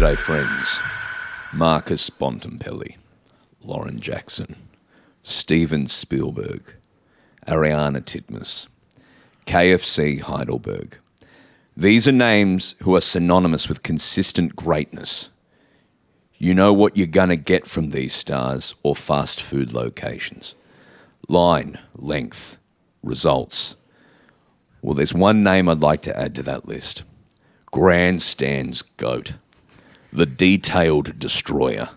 G'day, friends. Marcus Bontempelli, Lauren Jackson, Steven Spielberg, Ariana Titmus, KFC Heidelberg. These are names who are synonymous with consistent greatness. You know what you're going to get from these stars or fast food locations. Line, length, results. Well, there's one name I'd like to add to that list. Grandstand's GOAT. The detailed destroyer.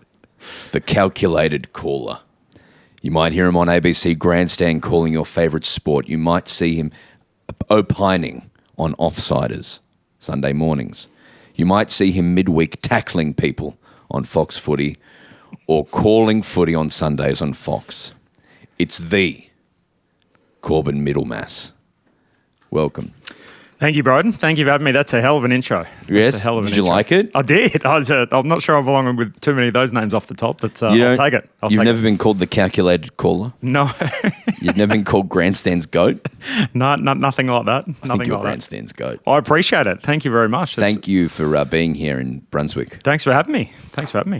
The calculated caller. You might hear him on ABC Grandstand calling your favourite sport. You might see him opining on Offsiders Sunday mornings. You might see him midweek tackling people on Fox Footy or calling footy on Sundays on Fox. It's the Corbin Middlemas. Welcome. Thank you, Broden. Thank you for having me. That's a hell of an intro. Yes. Did you like it? I did. I'm not sure I belong with too many of those names off the top, but I'll take it. You've never been called the calculated caller? No. You've never been called Grandstand's GOAT? No, nothing like that. I think you're Grandstand's GOAT. I appreciate it. Thank you very much. Thank you for being here in Brunswick. Thanks for having me.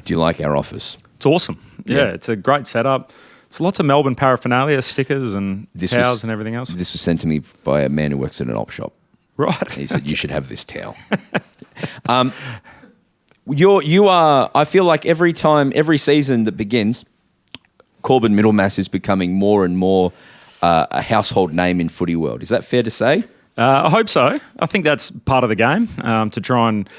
Do you like our office? It's awesome. Yeah, it's a great setup. There's lots of Melbourne paraphernalia, stickers and towels and everything else. This was sent to me by a man who works at an op shop. Right. He said, you should have this towel. You are, I feel like every season that begins, Corbin Middlemas is becoming more and more a household name in footy world. Is that fair to say? I hope so. I think that's part of the game, to try and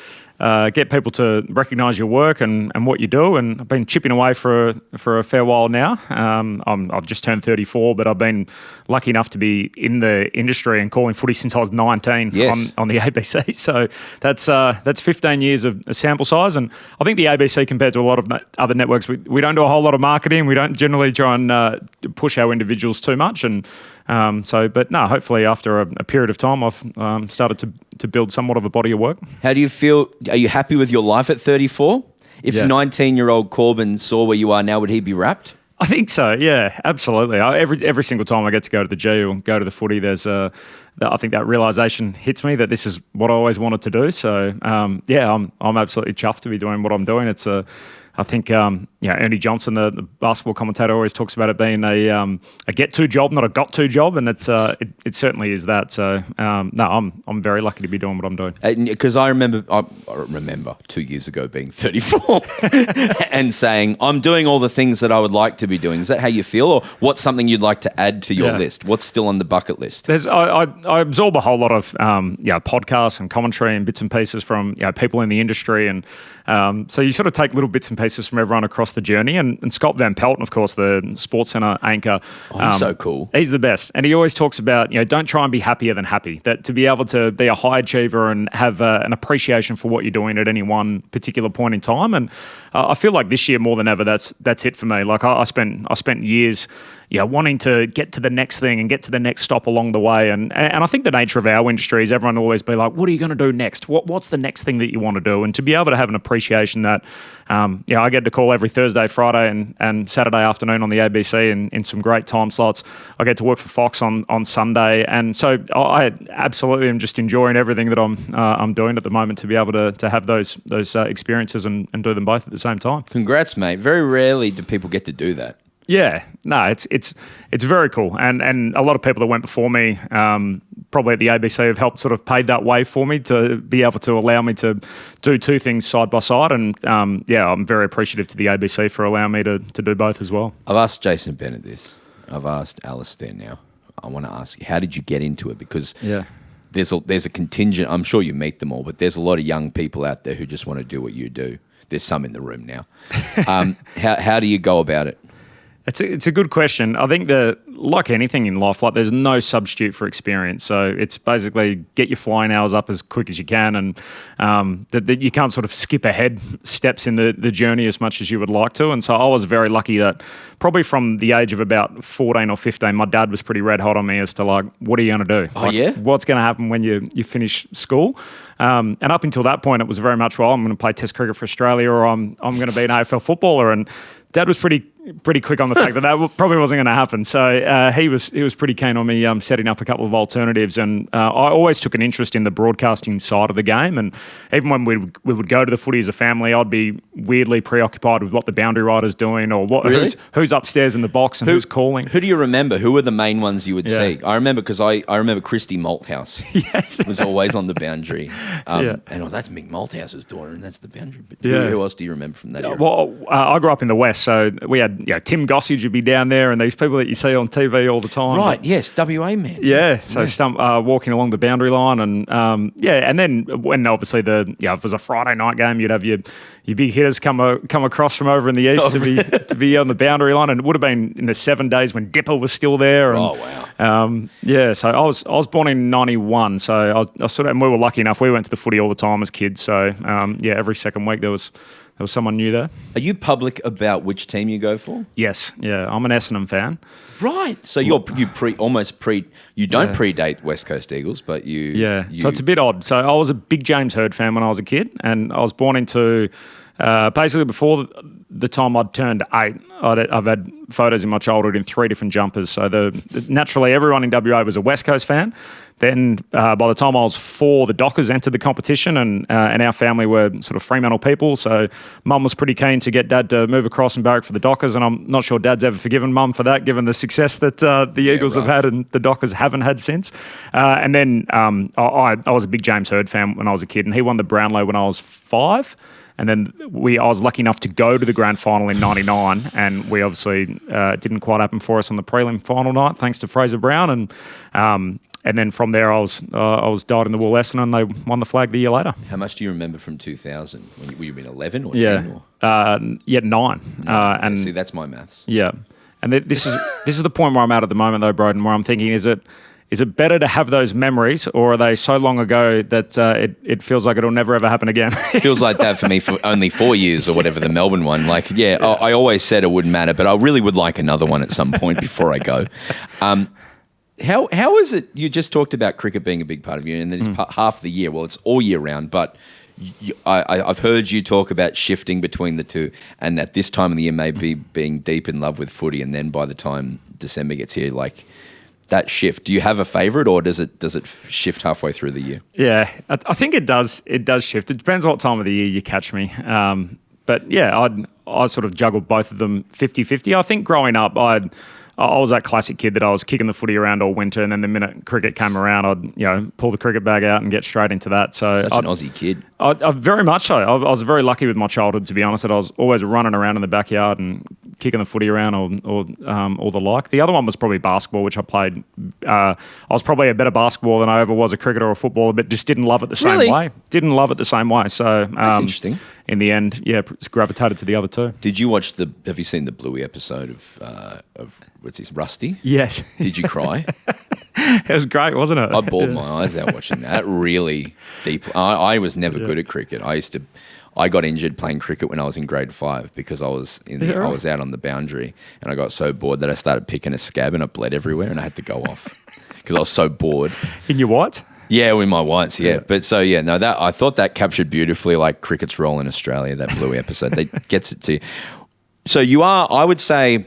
get people to recognise your work and what you do. And I've been chipping away for a fair while now. I've just turned 34, but I've been lucky enough to be in the industry and calling footy since I was 19 on the ABC. So that's 15 years of sample size. And I think the ABC, compared to a lot of other networks, we don't do a whole lot of marketing. We don't generally try and push our individuals too much. And but hopefully after a period of time, I've started to build somewhat of a body of work. How do you feel? Are you happy with your life at 34? If 19-year-old Corbin saw where you are now, would he be wrapped? I think so, yeah, absolutely. Every single time I get to go to the G or go to the footy, I think that realisation hits me that this is what I always wanted to do. So, I'm absolutely chuffed to be doing what I'm doing. It's I think Ernie Johnson, the basketball commentator, always talks about it being a get-to job, not a got-to job, and it certainly is that. So I'm very lucky to be doing what I'm doing. Because I remember 2 years ago being 34 and saying I'm doing all the things that I would like to be doing. Is that how you feel, or what's something you'd like to add to your list? What's still on the bucket list? I absorb a whole lot of podcasts and commentary and bits and pieces from people in the industry, and so you sort of take little bits and pieces from everyone across the journey. And Scott Van Pelton, of course, the Sports Centre anchor. He's so cool. He's the best. And he always talks about, don't try and be happier than happy. That to be able to be a high achiever and have an appreciation for what you're doing at any one particular point in time. And I feel like this year more than ever, that's it for me. Like I spent years wanting to get to the next thing and get to the next stop along the way. And I think the nature of our industry is everyone will always be like, what are you going to do next? What's the next thing that you want to do? And to be able to have an appreciation that, I get to call every Thursday, Friday and Saturday afternoon on the ABC in some great time slots. I get to work for Fox on Sunday. And so I absolutely am just enjoying everything that I'm doing at the moment to be able to have those experiences and do them both at the same time. Congrats, mate. Very rarely do people get to do that. Yeah, no, it's very cool, and a lot of people that went before me, probably at the ABC, have helped sort of pave that way for me to be able to allow me to do two things side by side, and I'm very appreciative to the ABC for allowing me to do both as well. I've asked Jason Bennett this. I've asked Alistair now. I want to ask you, how did you get into it? Because there's a contingent. I'm sure you meet them all, but there's a lot of young people out there who just want to do what you do. There's some in the room now. How do you go about it? It's a good question. I think like anything in life, like there's no substitute for experience. So it's basically get your flying hours up as quick as you can, and that you can't sort of skip ahead steps in the journey as much as you would like to. And so I was very lucky that probably from the age of about 14 or 15, my dad was pretty red hot on me as to like, what are you going to do? What's going to happen when you finish school? And up until that point, it was very much, I'm going to play Test cricket for Australia, or I'm going to be an AFL footballer. And Dad was pretty pretty quick on the fact that probably wasn't going to happen. So he was pretty keen on me setting up a couple of alternatives, and I always took an interest in the broadcasting side of the game. And even when we would go to the footy as a family, I'd be weirdly preoccupied with what the boundary rider's doing, or who's upstairs in the box and who's calling. Who do you remember? Who were the main ones you would see? I remember because I remember Christy Malthouse was always on the boundary. And that's Mick Malthouse's daughter, and that's the boundary. But who else do you remember from that era? Well, I grew up in the West, so we had Tim Gossage would be down there, and these people that you see on TV all the time. Right, yes, WA man. Yeah, so walking along the boundary line, and and then when obviously if it was a Friday night game, you'd have your big hitters come across from over in the east to be on the boundary line, and it would have been in the 7 days when Dipper was still there. And, so I was born in 91, so and we were lucky enough, we went to the footy all the time as kids, so every second week there was someone new there. Are you public about which team you go for? Yes, I'm an Essendon fan. Right, so you don't predate West Coast Eagles, but you. So it's a bit odd. So I was a big James Hird fan when I was a kid, and I was born into basically before the time I'd turned 8. I've had photos in my childhood in 3 different jumpers. So naturally everyone in WA was a West Coast fan. Then by the time I was 4, the Dockers entered the competition, and our family were sort of Fremantle people. So Mum was pretty keen to get Dad to move across and barrack for the Dockers, and I'm not sure Dad's ever forgiven Mum for that, given the success that the Eagles have had and the Dockers haven't had since. And then I was a big James Hird fan when I was a kid, and he won the Brownlow when I was 5. And then I was lucky enough to go to the grand final in 99, and we obviously didn't quite happen for us on the prelim final night, thanks to Fraser Brown. And then from there, I was dyed in the wool Essendon, and they won the flag the year later. How much do you remember from 2000? Were you been 11 or 10? 9. And see, that's my maths. Yeah, and this is the point where I'm at the moment, though, Broden, where I'm thinking, is it better to have those memories, or are they so long ago that it feels like it'll never ever happen again? It feels like that for me for only 4 years or whatever, the Melbourne one. I always said it wouldn't matter, but I really would like another one at some point before I go. How is it? You just talked about cricket being a big part of you, and it's half the year. Well, it's all year round, but I've heard you talk about shifting between the two, and at this time of the year, maybe being deep in love with footy, and then by the time December gets here, that shift. Do you have a favourite, or does it shift halfway through the year? Yeah, I think it does. It does shift. It depends what time of the year you catch me. But I sort of juggled both of them 50-50. I think growing up, I was that classic kid that I was kicking the footy around all winter, and then the minute cricket came around, I'd pull the cricket bag out and get straight into that. So such an Aussie kid. I very much so. I was very lucky with my childhood, to be honest, that I was always running around in the backyard and kicking the footy around or the like. The other one was probably basketball, which I played. I was probably a better basketball than I ever was a cricketer or a footballer, but just didn't love it the same way. Didn't love it the same way. So that's interesting. In the end, it's gravitated to the other two. Did you watch have you seen the Bluey episode of what's his, Rusty? Yes. Did you cry? It was great, wasn't it? I bawled my eyes out watching that. Really deep. I was never good at cricket. I got injured playing cricket when I was in grade 5 because I was I was out on the boundary, and I got so bored that I started picking a scab and it bled everywhere, and I had to go off because I was so bored. In your whites? Yeah, with my whites, yeah. But that I thought that captured beautifully cricket's role in Australia, that Bluey episode. That gets it to you. So you are, I would say,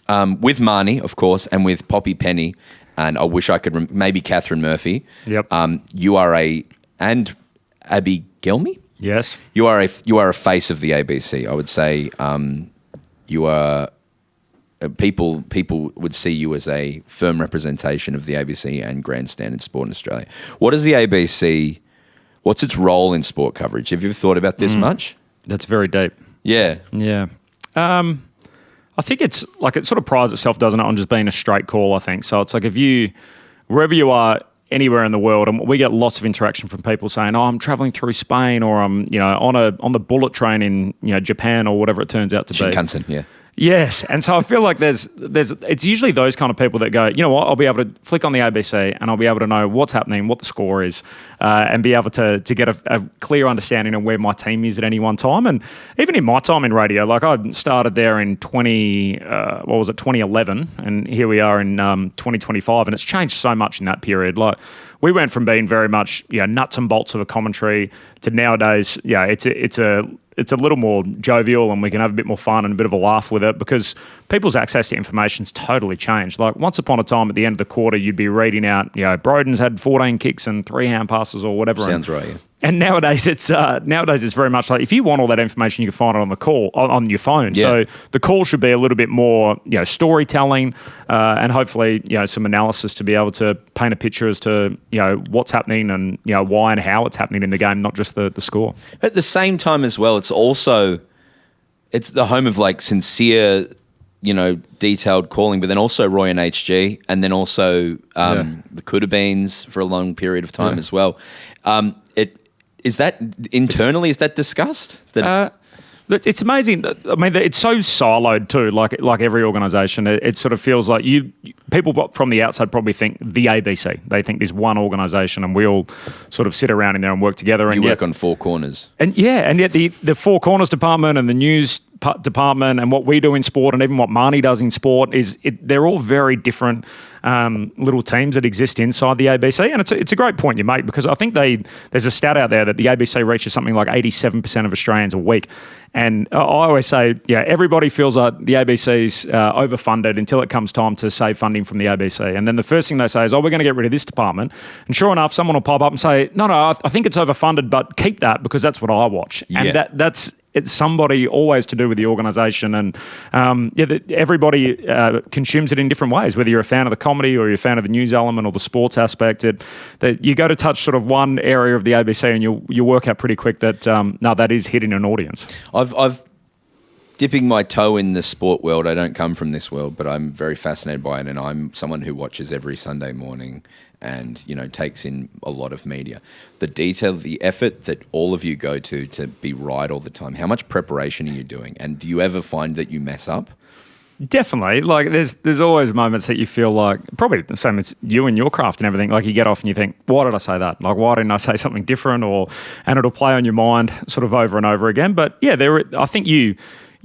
with Marnie, of course, and with Poppy Penny, and I wish I could, maybe Catherine Murphy. Yep. You are and Abby Gelmy? Yes. You are a face of the ABC. I would say you are... People would see you as a firm representation of the ABC and grandstand sport in Australia. What is the ABC? What's its role in sport coverage? Have you ever thought about this much? That's very deep. Yeah. Yeah. I think it's it sort of prides itself, doesn't it, on just being a straight call, I think. So it's wherever you are, anywhere in the world, and we get lots of interaction from people saying, I'm traveling through Spain, or I'm on the bullet train in Japan, or whatever it turns out to be. Shinkansen, yeah. Yes, and so I feel like it's usually those kind of people that go, you know what, I'll be able to flick on the ABC and I'll be able to know what's happening, what the score is, and be able to get a clear understanding of where my team is at any one time. And even in my time in radio, I started there in 2011, and here we are in 2025, and it's changed so much in that period. We went from being very much nuts and bolts of a commentary to nowadays, it's a little more jovial, and we can have a bit more fun and a bit of a laugh with it, because people's access to information's totally changed. Like once upon a time, at the end of the quarter, you'd be reading out, Broden's had 14 kicks and 3 hand passes or whatever. Sounds right. Yeah. And nowadays it's very much like if you want all that information, you can find it on the call on your phone. Yeah. So the call should be a little bit more, storytelling, and hopefully, some analysis to be able to paint a picture as to what's happening and why and how it's happening in the game, not just the score. At the same time as well, it's the home of like sincere, detailed calling, but then also Roy and HG, and then also the Coulda Beans for a long period of time as well. Is that internally? Is that discussed? It's amazing. It's so siloed too. Like every organisation, it sort of feels like people from the outside probably think the ABC. They think there's one organisation, and we all sort of sit around in there and work together. You work on four corners, and yet the Four Corners department and the news department and what we do in sport and even what Marnie does in sport they're all very different little teams that exist inside the ABC. And it's a great point you make, because I think there's a stat out there that the ABC reaches something like 87% of Australians a week. And I always say, everybody feels like the ABC's overfunded until it comes time to save funding from the ABC. And then the first thing they say is, we're going to get rid of this department. And sure enough, someone will pop up and say, no, I think it's overfunded, but keep that because that's what I watch. And it's somebody always to do with the organisation, and everybody consumes it in different ways. Whether you're a fan of the comedy or you're a fan of the news element or the sports aspect, that you go to touch sort of one area of the ABC and you work out pretty quick that that is hitting an audience. I've dipping my toe in the sport world. I don't come from this world, but I'm very fascinated by it, and I'm someone who watches every Sunday morning and takes in a lot of media. The detail, the effort that all of you go to be right all the time. How much preparation are you doing? And do you ever find that you mess up? Definitely. Like there's always moments that you feel like, probably the same as you and your craft and everything, like you get off and you think, why did I say that? Like, why didn't I say something different? And it'll play on your mind sort of over and over again. But yeah, I think you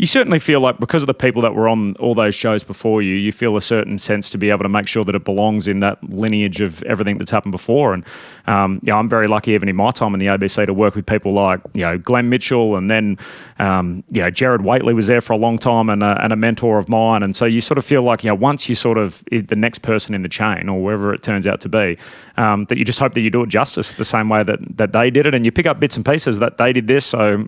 certainly feel like, because of the people that were on all those shows before you, you feel a certain sense to be able to make sure that it belongs in that lineage of everything that's happened before. And I'm very lucky, even in my time in the ABC, to work with people like Glenn Mitchell, and then Jared Waitley was there for a long time and a mentor of mine. And so you sort of feel like once you sort of the next person in the chain, or wherever it turns out to be, that you just hope that you do it justice the same way that they did it, and you pick up bits and pieces that they did this, so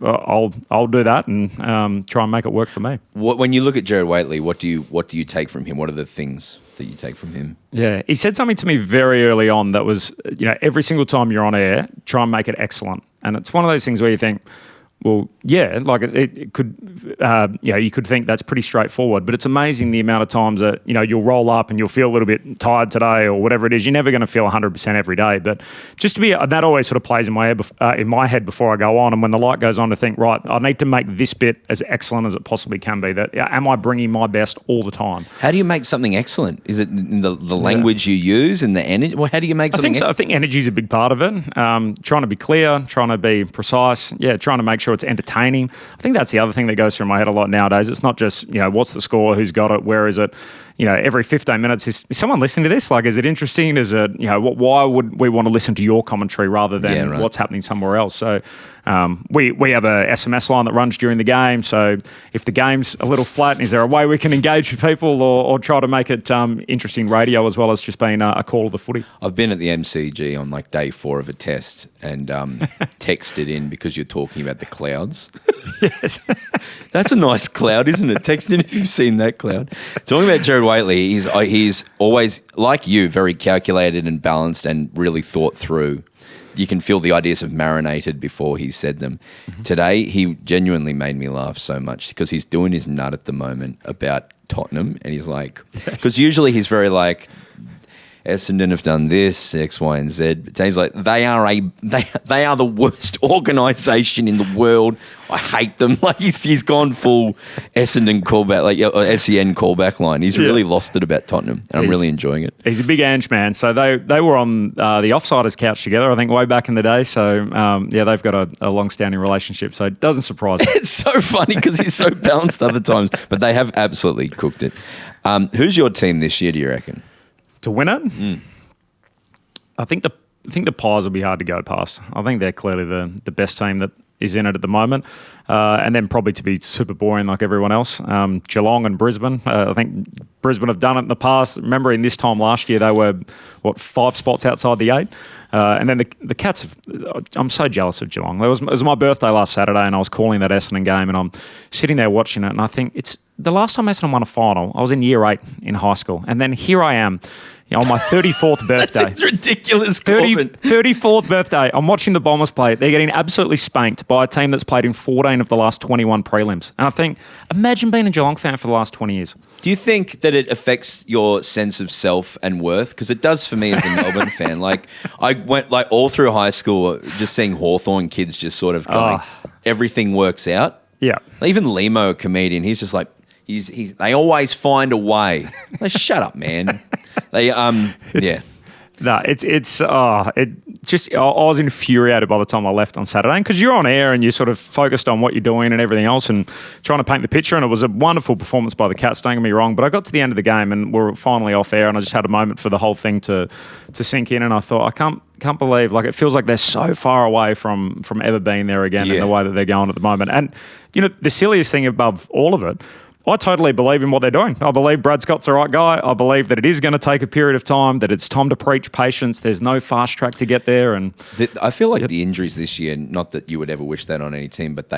I'll do that and try and make it work for me. When you look at Jared Waitley, what do you take from him? What are the things that you take from him? Yeah, he said something to me very early on that was, every single time you're on air, try and make it excellent. And it's one of those things where you think, well, yeah, like it could, you could think that's pretty straightforward, but it's amazing the amount of times that, you'll roll up and you'll feel a little bit tired today or whatever it is. You're never going to feel 100% every day, but just to be, that always sort of plays in my head before I go on. And when the light goes on, to think, right, I need to make this bit as excellent as it possibly can be. That am I bringing my best all the time? How do you make something excellent? Is it in the language you use and the energy? Well, how do you make something I think energy is a big part of it. Trying to be clear, trying to be precise. Yeah, trying to make sure it's entertaining. I think that's the other thing that goes through my head a lot nowadays. It's not just, what's the score, who's got it, where is it? Every 15 minutes, is someone listening to this? Like, is it interesting? Is it, why would we want to listen to your commentary rather than what's happening somewhere else? So we have a SMS line that runs during the game. So if the game's a little flat, is there a way we can engage with people or try to make it interesting radio as well as just being a call of the footy? I've been at the MCG on like day 4 of a test and texted in because you're talking about the clouds. Yes. That's a nice cloud, isn't it? Text in if you've seen that cloud. Talking about Jared Waitley, he's always, like you, very calculated and balanced and really thought through. You can feel the ideas have marinated before he said them. Mm-hmm. Today, he genuinely made me laugh so much because he's doing his nut at the moment about Tottenham, and he's like, because usually he's very like, Essendon have done this, X, Y, and Z. But he's like, they are the worst organisation in the world. I hate them. Like he's gone full Essendon callback, like SEN callback line. He's really lost it about Tottenham, and I'm really enjoying it. He's a big Ange man. So they were on the Offsiders couch together, I think, way back in the day. So they've got a long-standing relationship. So it doesn't surprise me. It's so funny because he's so balanced other times, but they have absolutely cooked it. Who's your team this year, do you reckon? To win it? I think the Pies will be hard to go past. I think they're clearly the best team that is in it at the moment. And then probably to be super boring like everyone else, Geelong and Brisbane. I think Brisbane have done it in the past. Remember in this time last year, they were, 5 spots outside the 8? And then the Cats, I'm so jealous of Geelong. It was my birthday last Saturday and I was calling that Essendon game and I'm sitting there watching it and I think it's the last time Essendon won a final, I was in year 8 in high school. And then here I am, on my 34th birthday. That's ridiculous, Corbin. 34th birthday. I'm watching the Bombers play. They're getting absolutely spanked by a team that's played in 14 of the last 21 prelims. And I think, imagine being a Geelong fan for the last 20 years. Do you think that it affects your sense of self and worth? Because it does for me as a Melbourne fan. Like, I went all through high school just seeing Hawthorn kids just sort of going, everything works out. Yeah. Even Limo, a comedian, he's just like, they always find a way. Like, shut up, man. They yeah. No, I was infuriated by the time I left on Saturday because you're on air and you're sort of focused on what you're doing and everything else and trying to paint the picture. And it was a wonderful performance by the Cats, don't get me wrong. But I got to the end of the game and we're finally off air and I just had a moment for the whole thing to sink in. And I thought, I can't believe, like, it feels like they're so far away from ever being there again in the way that they're going at the moment. And, the silliest thing above all of it, I totally believe in what they're doing. I believe Brad Scott's the right guy. I believe that it is going to take a period of time, that it's time to preach patience. There's no fast track to get there. And I feel like the injuries this year, not that you would ever wish that on any team, but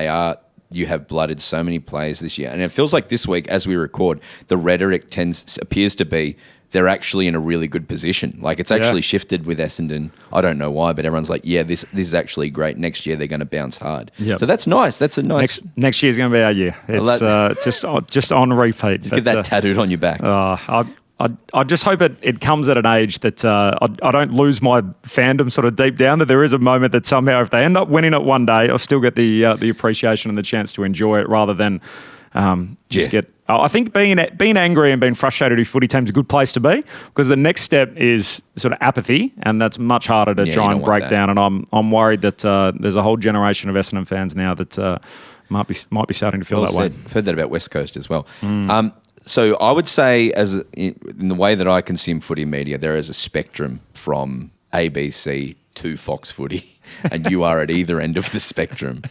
you have blooded so many players this year. And it feels like this week, as we record, the rhetoric appears to be they're actually in a really good position. Like, it's actually shifted with Essendon. I don't know why, but everyone's like, this is actually great. Next year th're going to bounce hard. Yep. So that's nice. That's a nice... Next year's going to be our year. It's just on repeat. Just get that tattooed on your back. I just hope it comes at an age that I don't lose my fandom sort of deep down, that there is a moment that somehow if they end up winning it one day, I'll still get the appreciation and the chance to enjoy it rather than get... I think being angry and being frustrated with footy team is a good place to be because the next step is sort of apathy, and that's much harder to try and break down. And I'm worried that there's a whole generation of Essendon fans now that might be starting to feel that way. I've heard that about West Coast as well. So I would say, in the way that I consume footy media, there is a spectrum from ABC to Fox Footy. And you are at either end of the spectrum.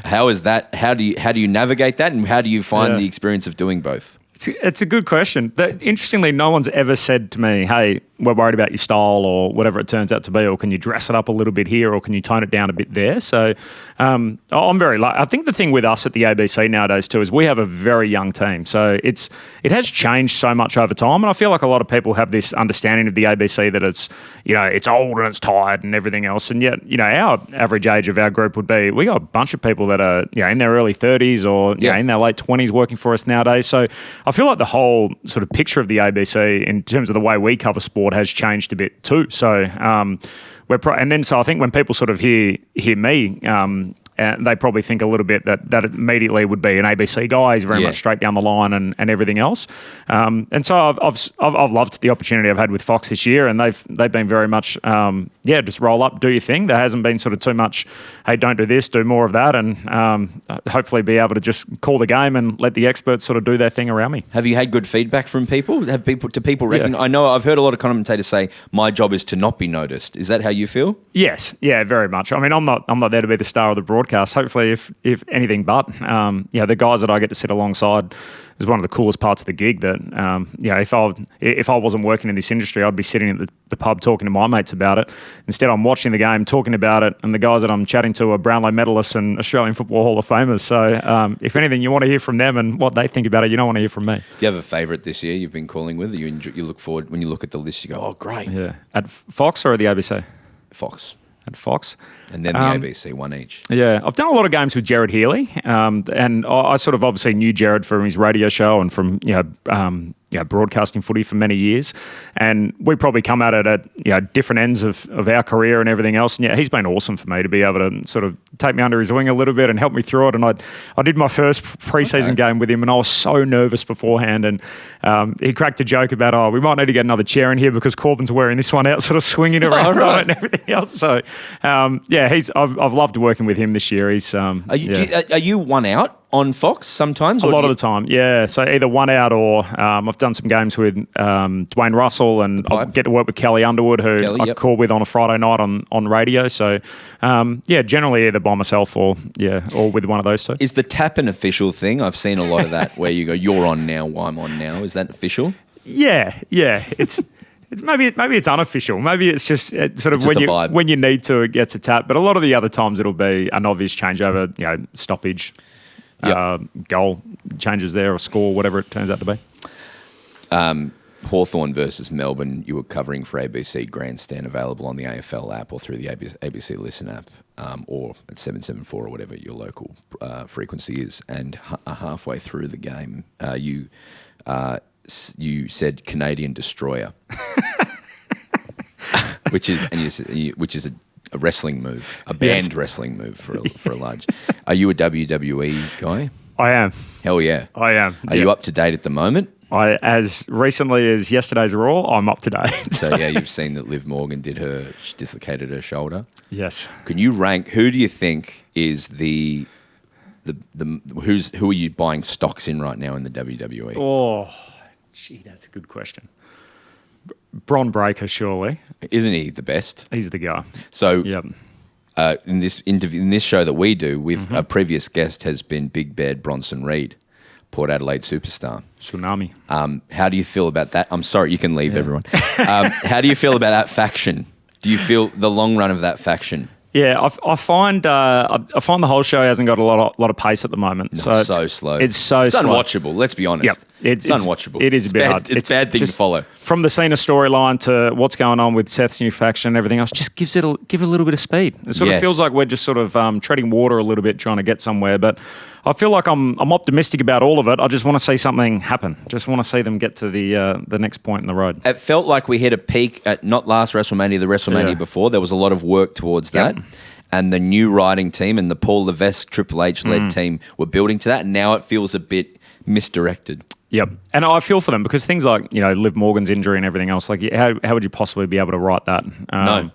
How is that? How do you navigate that, and how do you find the experience of doing both? It's a good question. Interestingly, no one's ever said to me, hey, we're worried about your style or whatever it turns out to be, or can you dress it up a little bit here or can you tone it down a bit there? So I'm very lucky. I think the thing with us at the ABC nowadays too is we have a very young team. So it has changed so much over time, and I feel like a lot of people have this understanding of the ABC that it's, it's old and it's tired and everything else. And yet, our average age of our group would be, we got a bunch of people that are in their early 30s or in their late 20s working for us nowadays. So I feel like the whole sort of picture of the ABC in terms of the way we cover sport has changed a bit too. So so I think when people sort of hear me, they probably think a little bit that immediately would be an ABC guy. He's very much straight down the line and everything else. And so I've loved the opportunity I've had with Fox this year, and they've been very much just roll up, do your thing. There hasn't been sort of too much, hey, don't do this, do more of that, and hopefully be able to just call the game and let the experts sort of do their thing around me. Have you had good feedback from people? Do people reckon? I know I've heard a lot of commentators say my job is to not be noticed. Is that how you feel? Yes, very much. I mean, I'm not there to be the star of the broadcast. Hopefully, if anything but. The guys that I get to sit alongside is one of the coolest parts of the gig. That if I wasn't working in this industry, I'd be sitting at the pub talking to my mates about it. Instead, I'm watching the game, talking about it, and the guys that I'm chatting to are Brownlow medalists and Australian Football Hall of Famers. So, if anything, you want to hear from them and what they think about it. You don't want to hear from me. Do you have a favourite this year you've been calling with? You look forward when you look at the list. You go, oh, great. Yeah, at Fox or at the ABC? Fox. At Fox. And then the ABC, one each. Yeah, I've done a lot of games with Jared Healy, and I sort of obviously knew Jared from his radio show and from broadcasting footy for many years, and we probably come at it at different ends of our career and everything else. And he's been awesome for me to be able to sort of take me under his wing a little bit and help me through it. And I did my first preseason game with him, and I was so nervous beforehand. And he cracked a joke about, we might need to get another chair in here because Corbin's wearing this one out, sort of swinging around and everything else. So I've loved working with him this year. He's are you one out on Fox sometimes? A lot of the time, yeah. So either one out or I've done some games with Dwayne Russell, and I get to work with Kelly Underwood, who I call with on a Friday night on radio. So generally either by myself or with one of those two. Is the tap an official thing? I've seen a lot of that where you go, you're on now, I'm on now. Is that official? Yeah. It's maybe it's unofficial. Maybe it's just sort of just when you need to, it gets a tap. But a lot of the other times it'll be an obvious changeover, stoppage, goal changes there, or score, whatever it turns out to be. Hawthorn versus Melbourne, you were covering for ABC Grandstand, available on the AFL app or through the ABC Listen app, or at 774 or whatever your local frequency is. And halfway through the game, you said Canadian Destroyer, which is a wrestling move, a banned wrestling move for a large. Are you a WWE guy? I am. Hell yeah. I am. Are you up to date at the moment? As recently as yesterday's Raw, I'm up to date. So you've seen that Liv Morgan she dislocated her shoulder. Yes. Can you rank, who do you think is who are you buying stocks in right now in the WWE? Oh, gee, that's a good question. Bron Breakker, surely. Isn't he the best? He's the guy. So in this interview, in this show that we do, with a previous guest has been Big Bad Bronson Reed, Port Adelaide superstar. Tsunami. How do you feel about that? I'm sorry, you can leave, everyone. How do you feel about that faction? Do you feel the long run of that faction? Yeah, I find the whole show hasn't got a lot of pace at the moment. No, so it's slow. It's so slow. Unwatchable. Let's be honest. Yep. It's unwatchable. It is a bit hard. It's a bad thing to follow. From the Cena storyline to what's going on with Seth's new faction and everything else, just give it a little bit of speed. It sort of feels like we're just sort of treading water a little bit, trying to get somewhere. But I feel like I'm optimistic about all of it. I just want to see something happen. Just want to see them get to the next point in the road. It felt like we hit a peak at not last WrestleMania, the WrestleMania before. There was a lot of work towards that. And the new writing team and the Paul Levesque Triple H-led team were building to that. And now it feels a bit misdirected. Yep. And I feel for them because things like, Liv Morgan's injury and everything else, like how would you possibly be able to write that? No.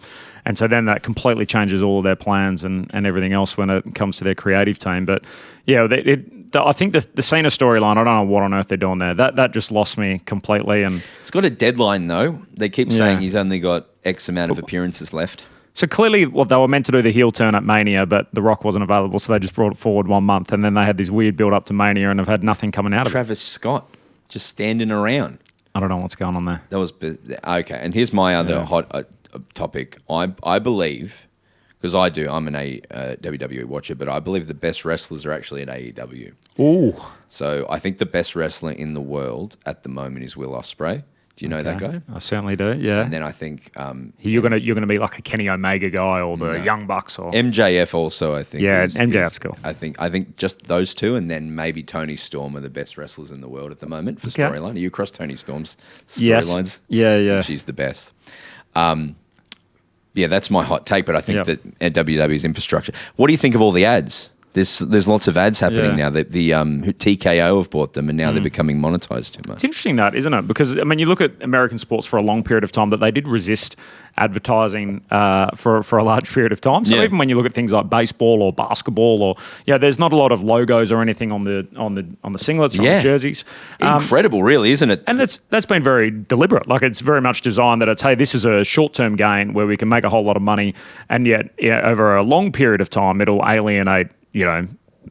And so then that completely changes all of their plans and everything else when it comes to their creative team. But yeah, I think the Cena storyline, I don't know what on earth they're doing there. That just lost me completely. And it's got a deadline though. They keep saying he's only got X amount of appearances left. So clearly, they were meant to do the heel turn at Mania, but The Rock wasn't available, so they just brought it forward 1 month, and then they had this weird build-up to Mania and have had nothing coming out of it. Travis Scott just standing around. I don't know what's going on there. That was okay. And here's my other hot topic. I believe, because I'm an WWE watcher, but I believe the best wrestlers are actually at AEW. Ooh. So I think the best wrestler in the world at the moment is Will Ospreay. Do you know that guy? I certainly do. Yeah. And then I think you're gonna be like a Kenny Omega guy or the Young Bucks or MJF also. I think. Yeah, MJF's cool. I think just those two, and then maybe Tony Storm are the best wrestlers in the world at the moment for storyline. Are you across Tony Storm's storylines? Yes. Yeah. She's the best. That's my hot take. But I think that WWE's infrastructure. What do you think of all the ads? There's lots of ads happening now. The TKO have bought them, and now they're becoming monetized too much. It's interesting that, isn't it? Because you look at American sports for a long period of time, that they did resist advertising for a large period of time. So even when you look at things like baseball or basketball, or there's not a lot of logos or anything on the singlets or on the jerseys. Incredible, really, isn't it? And that's been very deliberate. Like, it's very much designed that it's, hey, this is a short-term gain where we can make a whole lot of money, and yet over a long period of time it'll alienate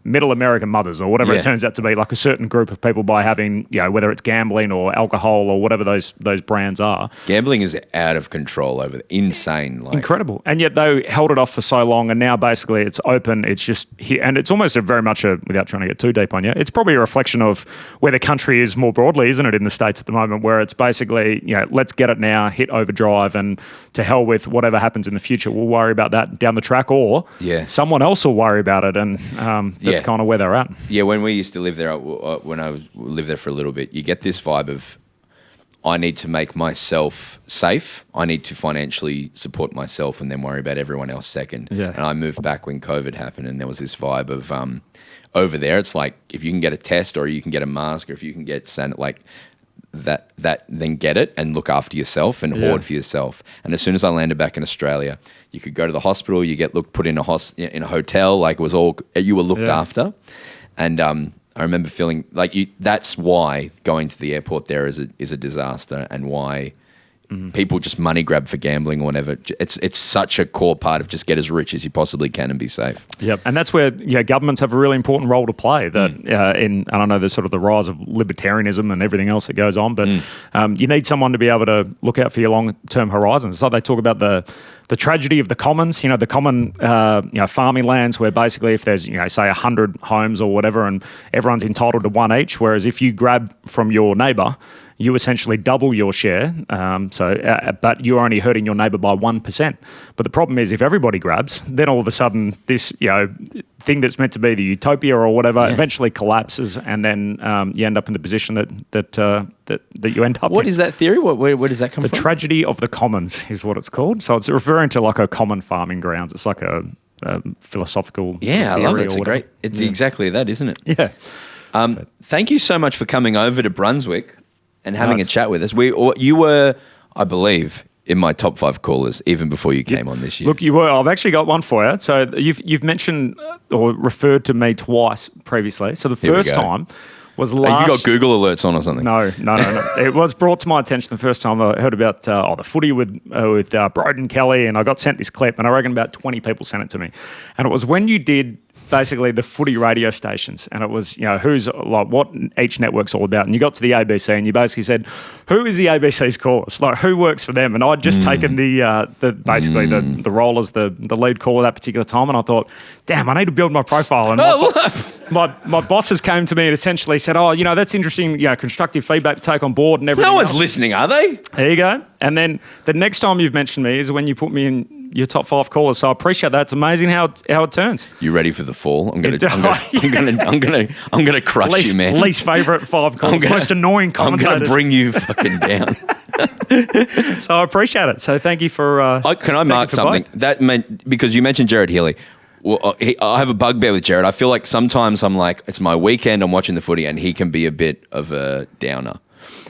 middle American mothers or whatever it turns out to be, like a certain group of people, by having, whether it's gambling or alcohol or whatever those brands are. Gambling is out of control over insane. Incredible. And yet they held it off for so long, and now basically it's open. It's just here, and it's almost without trying to get too deep on you, it's probably a reflection of where the country is more broadly, isn't it, in the States at the moment, where it's basically, let's get it now, hit overdrive, and to hell with whatever happens in the future. We'll worry about that down the track, or someone else will worry about it, and that's kind of where they're at. Yeah, when we used to live there, when I lived there for a little bit, you get this vibe of, I need to make myself safe. I need to financially support myself and then worry about everyone else second. Yeah. And I moved back when COVID happened, and there was this vibe of over there, it's like, if you can get a test or you can get a mask or if you can get that then get it and look after yourself and hoard for yourself. And as soon as I landed back in Australia, you could go to the hospital, you get put in a hotel, like it was all, you were looked after. And I remember feeling like that's why going to the airport there is a disaster, and why people just money grab for gambling or whatever. It's such a core part of just get as rich as you possibly can and be safe. Yep, and that's where governments have a really important role to play. That and I know there's sort of the rise of libertarianism and everything else that goes on, but you need someone to be able to look out for your long-term horizons. It's like they talk about the tragedy of the commons, the common farming lands, where basically if there's say 100 homes or whatever, and everyone's entitled to one each, whereas if you grab from your neighbour, you essentially double your share, but you're only hurting your neighbour by 1%. But the problem is, if everybody grabs, then all of a sudden this thing that's meant to be the utopia or whatever eventually collapses, and then you end up in the position that you end up in. What is that theory? Where does that come from? The tragedy of the commons is what it's called. So it's referring to like a common farming grounds. It's like a philosophical I love it. It's It's exactly that, isn't it? Yeah. Thank you so much for coming over to Brunswick and having a chat with us. You were, I believe, in my top 5 callers even before you came on this year. Look, you were. I've actually got one for you. So you've mentioned or referred to me twice previously. So the first time was last... Have you got Google alerts on or something? No. It was brought to my attention the first time I heard about the footy with Broden Kelly, and I got sent this clip, and I reckon about 20 people sent it to me. And it was when you did basically the footy radio stations, and it was who's like what each network's all about, and you got to the ABC and you basically said, who is the ABC's callers, like who works for them? And I'd just taken the role as the lead caller that particular time, and I thought, damn, I need to build my profile. And my bosses came to me and essentially said, that's interesting, constructive feedback to take on board and everything. No one's listening, are they? There you go. And then the next time you've mentioned me is when you put me in your top 5 callers. So I appreciate that. It's amazing how it turns. You ready for the fall? I'm gonna crush you, man. Least favourite 5 callers. Most annoying commentators. I'm gonna bring you fucking down. So I appreciate it. So thank you for. Can I mark something? That meant, because you mentioned Jared Healy. Well, I have a bugbear with Jared. I feel like sometimes I'm like, it's my weekend, I'm watching the footy, and he can be a bit of a downer.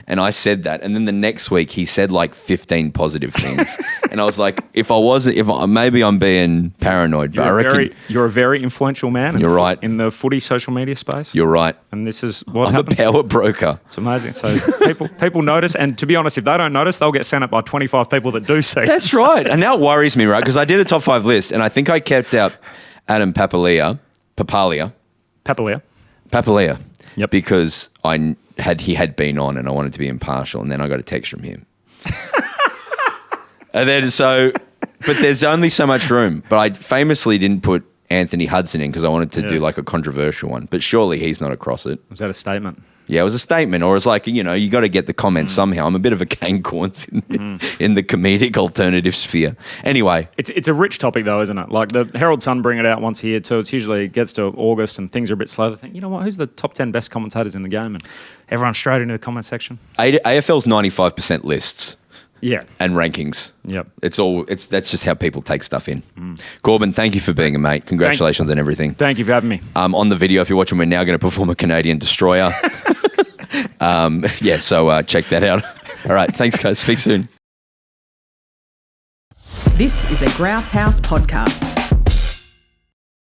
And I said that, and then the next week he said like 15 positive things, and I was like, maybe I'm being paranoid, but I reckon you're a very influential man. You're right in the footy social media space. You're right, and this is what I'm happens. a power broker. It's amazing. So people notice, and to be honest, if they don't notice, they'll get sent up by 25 people that do see. That's right, and now it worries me, right? Because I did a top 5 list, and I think I kept out Adam Papalia. Yep. Because he had been on, and I wanted to be impartial, and then I got a text from him. And then but there's only so much room. But I famously didn't put Anthony Hudson in because I wanted to do like a controversial one. But surely he's not across it. Was that a statement? Yeah, it was a statement, or it's like, you got to get the comments somehow. I'm a bit of a Kane Corns in the comedic alternative sphere. Anyway. It's a rich topic though, isn't it? Like the Herald Sun bring it out once a year too. It's usually gets to August and things are a bit slow. They think, you know what, who's the top 10 best commentators in the game? And everyone straight into the comment section. AFL's 95% lists. Yeah. And rankings. Yep. That's just how people take stuff in. Corbin, thank you for being a mate. Congratulations on everything. Thank you for having me. On the video, if you're watching, we're now going to perform a Canadian destroyer. So check that out. All right. Thanks, guys. Speak soon. This is a Grouse House podcast.